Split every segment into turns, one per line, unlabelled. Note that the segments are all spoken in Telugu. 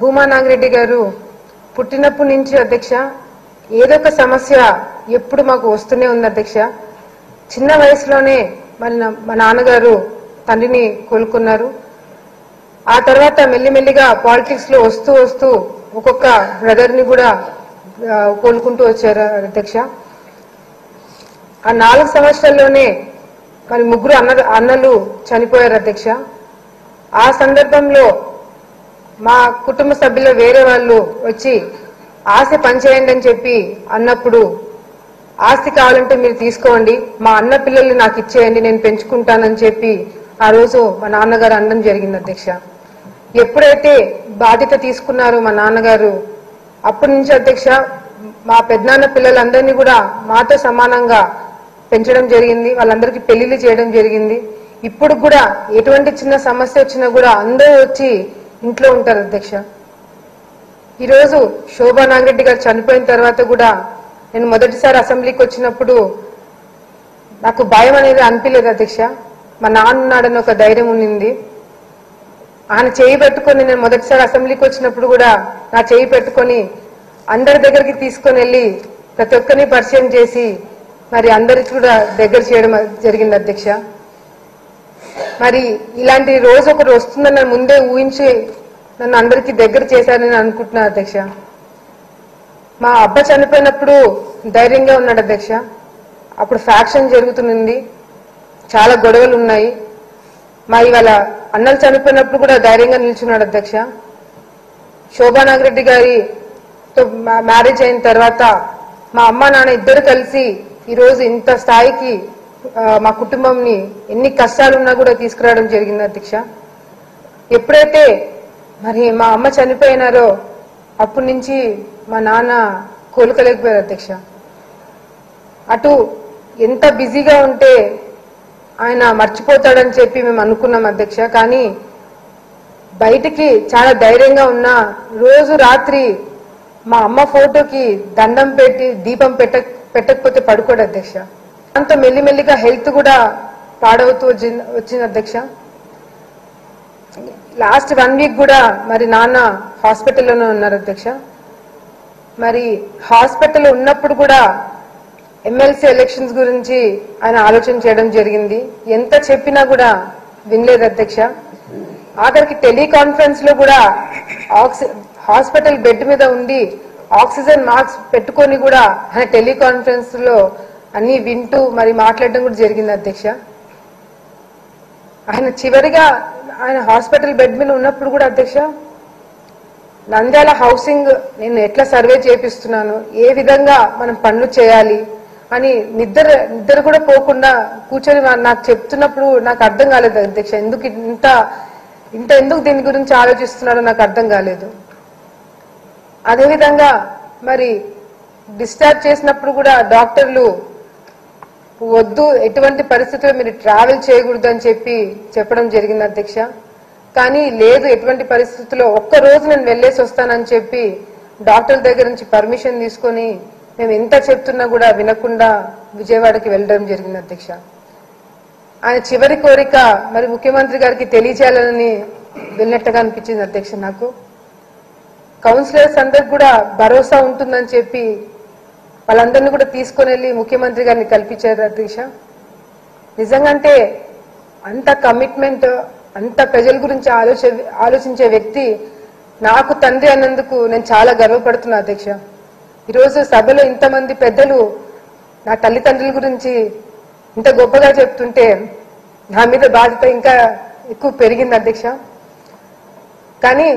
భూమా నాగిరెడ్డి గారు పుట్టినప్పటి నుంచి అధ్యక్ష ఏదో ఒక సమస్య ఎప్పుడు మాకు వస్తూనే ఉంది అధ్యక్ష. చిన్న వయసులోనే మా నాన్నగారు తండ్రిని కోలుకున్నారు. ఆ తర్వాత మెల్లిమెల్లిగా పాలిటిక్స్ లో వస్తూ వస్తూ ఒక్కొక్క బ్రదర్ ని కూడా కోలుకుంటూ వచ్చారు అధ్యక్ష. ఆ 4 సంవత్సరాల్లోనే మరి ముగ్గురు అన్నలు చనిపోయారు అధ్యక్ష. ఆ సందర్భంలో మా కుటుంబ సభ్యులు వేరే వాళ్ళు వచ్చి ఆస్తి పంచేయండి అని చెప్పి అన్నప్పుడు, ఆస్తి కావాలంటే మీరు తీసుకోండి, మా అన్న పిల్లల్ని నాకు ఇచ్చేయండి, నేను పెంచుకుంటానని చెప్పి ఆ రోజు మా నాన్నగారు అనడం జరిగింది అధ్యక్ష. ఎప్పుడైతే బాధ్యత తీసుకున్నారో మా నాన్నగారు, అప్పటి నుంచి అధ్యక్ష మా పెద్దనాన్న పిల్లలందరినీ కూడా మాతో సమానంగా పెంచడం జరిగింది. వాళ్ళందరికీ పెళ్లిళ్ళు చేయడం జరిగింది. ఇప్పుడు కూడా ఎటువంటి చిన్న సమస్య వచ్చినా కూడా అందరూ వచ్చి ఇంట్లో ఉంటారు అధ్యక్ష. ఈరోజు శోభా నాగిరెడ్డి గారు చనిపోయిన తర్వాత కూడా నేను మొదటిసారి అసెంబ్లీకి వచ్చినప్పుడు నాకు భయం అనేది అనిపించలేదు అధ్యక్ష. మా నాన్న ఉన్నాడని ఒక ధైర్యం ఉన్నింది. ఆయన చేయి పెట్టుకొని నేను మొదటిసారి అసెంబ్లీకి వచ్చినప్పుడు కూడా నా చేయి పెట్టుకొని అందరి దగ్గరికి తీసుకొని వెళ్ళి ప్రతి ఒక్కరిని పరిచయం చేసి మరి అందరికి కూడా దగ్గర చేయడం జరిగింది అధ్యక్ష. మరి ఇలాంటి రోజు ఒకటి వస్తుందని నన్ను ముందే ఊహించి నన్ను అందరికీ దగ్గర చేశారని అనుకుంటున్నా అధ్యక్ష. మా అబ్బ చనిపోయినప్పుడు ధైర్యంగా ఉన్నాడు అధ్యక్ష. అప్పుడు ఫ్యాక్షన్ జరుగుతుంది, చాలా గొడవలు ఉన్నాయి. మా ఇవాళ అన్నలు చనిపోయినప్పుడు కూడా ధైర్యంగా నిల్చున్నాడు అధ్యక్ష. శోభా నాగిరెడ్డి గారితో మ్యారేజ్ అయిన తర్వాత మా అమ్మ నాన్న ఇద్దరు కలిసి ఈరోజు ఇంత స్థాయికి మా కుటుంబంని ఎన్ని కష్టాలున్నా కూడా తీసుకురావడం జరిగింది అధ్యక్ష. ఎప్పుడైతే మరి మా అమ్మ చనిపోయినారో అప్పటి నుంచి మా నాన్న కోలుకోలేకపోయారు అధ్యక్ష. అటు ఎంత బిజీగా ఉంటే ఆయన మర్చిపోతాడని చెప్పి మేము అనుకున్నాం అధ్యక్ష. కానీ బయటికి చాలా ధైర్యంగా ఉన్నా రోజు రాత్రి మా అమ్మ ఫోటోకి దండం పెట్టి దీపం పెట్టకపోతే పడుకోడు అధ్యక్ష. దాంతో మెల్లిమెల్లిగా హెల్త్ కూడా పాడవుతూ వచ్చింది అధ్యక్ష. లాస్ట్ 1 వీక్ కూడా మరి నాన్న హాస్పిటల్లోనే ఉన్నారు అధ్యక్ష. మరి హాస్పిటల్ ఉన్నప్పుడు కూడా ఎమ్మెల్సీ ఎలక్షన్స్ గురించి ఆయన ఆలోచన చేయడం జరిగింది. ఎంత చెప్పినా కూడా వినలేదు అధ్యక్ష. ఆఖరికి టెలికాన్ఫరెన్స్ లో కూడా హాస్పిటల్ బెడ్ మీద ఉండి ఆక్సిజన్ మాస్క్ పెట్టుకొని కూడా ఆయన టెలికాన్ఫరెన్స్ లో అన్ని వింటూ మరి మాట్లాడడం కూడా జరిగింది అధ్యక్ష. ఆయన చివరిగా ఆయన హాస్పిటల్ బెడ్ మీద ఉన్నప్పుడు కూడా అధ్యక్ష, నంద్యాల హౌసింగ్ నేను ఎట్లా సర్వే చేపిస్తున్నాను, ఏ విధంగా మనం పనులు చేయాలి అని నిద్ర కూడా పోకుండా కూర్చొని నాకు చెప్తున్నప్పుడు నాకు అర్థం కాలేదు అధ్యక్ష. ఎందుకు ఎందుకు దీని గురించి ఆలోచిస్తున్నాడో నాకు అర్థం కాలేదు. అదేవిధంగా మరి డిశ్చార్జ్ చేసినప్పుడు కూడా డాక్టర్లు వద్దు, ఎటువంటి పరిస్థితుల్లో మీరు ట్రావెల్ చేయకూడదు అని చెప్పడం జరిగింది అధ్యక్ష. కానీ లేదు, ఎటువంటి పరిస్థితుల్లో ఒక్కరోజు నేను వెళ్ళేసి వస్తానని చెప్పి డాక్టర్ దగ్గర నుంచి పర్మిషన్ తీసుకొని మేము ఎంత చెప్తున్నా కూడా వినకుండా విజయవాడకి వెళ్ళడం జరిగింది అధ్యక్ష. ఆయన చివరి కోరిక మరి ముఖ్యమంత్రి గారికి తెలియజేయాలని వెళ్ళినట్టుగా అనిపించింది అధ్యక్ష. నాకు కౌన్సిలర్స్ అందరికి కూడా భరోసా ఉంటుందని చెప్పి వాళ్ళందరినీ కూడా తీసుకొని వెళ్ళి ముఖ్యమంత్రి గారిని కల్పించారు అధ్యక్ష. నిజంగాంటే అంత కమిట్మెంట్, అంత ప్రజల గురించి ఆలోచించే వ్యక్తి నాకు తండ్రి అన్నందుకు నేను చాలా గర్వపడుతున్నా అధ్యక్ష. ఈరోజు సభలో ఇంతమంది పెద్దలు నా తల్లిదండ్రుల గురించి ఇంత గొప్పగా చెప్తుంటే నా మీద బాధ్యత ఇంకా ఎక్కువ పెరిగింది అధ్యక్ష. కానీ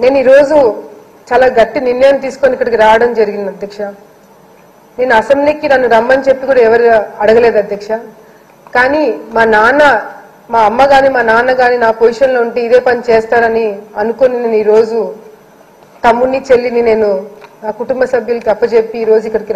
నేను ఈరోజు చాలా గట్టి నిర్ణయం తీసుకొని ఇక్కడికి రావడం జరిగింది అధ్యక్ష. నేను అసెంబ్లీకి నన్ను రమ్మని చెప్పి కూడా ఎవరు అడగలేదు అధ్యక్ష. కానీ మా అమ్మ గాని మా నాన్న గాని నా పొజిషన్లో ఉంటే ఇదే పని చేస్తారని అనుకుని నేను ఈరోజు తమ్ముడిని చెల్లిని నేను నా కుటుంబ సభ్యులకి అప్పచెప్పి ఈరోజు ఇక్కడికి